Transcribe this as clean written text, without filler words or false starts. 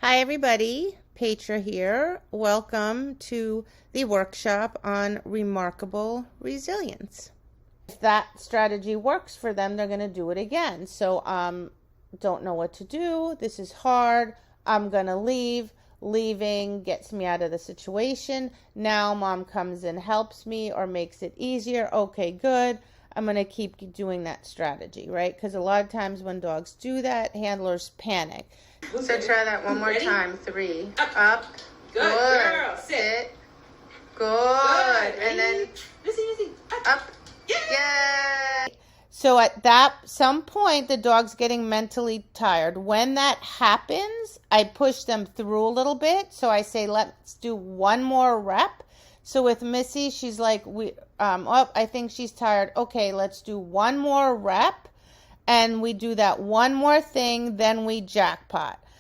Hi everybody, Petra here. Welcome to the workshop on remarkable resilience. If that strategy works for them, they're going to do it again. So don't know what to do. This is hard. I'm going to leave. Leaving gets me out of the situation. Now mom comes and helps me or makes it easier. Okay, good. I'm going to keep doing that strategy, right? Because a lot of times when dogs do that, handlers panic. So try that one more time. 3. Up. Good girl. Sit. Good. And then up. Yay! So at some point, the dog's getting mentally tired. When that happens, I push them through a little bit. So I say, let's do one more rep. So with Missy, she's like, I think she's tired. Okay, let's do one more rep. And we do that one more thing, then we jackpot.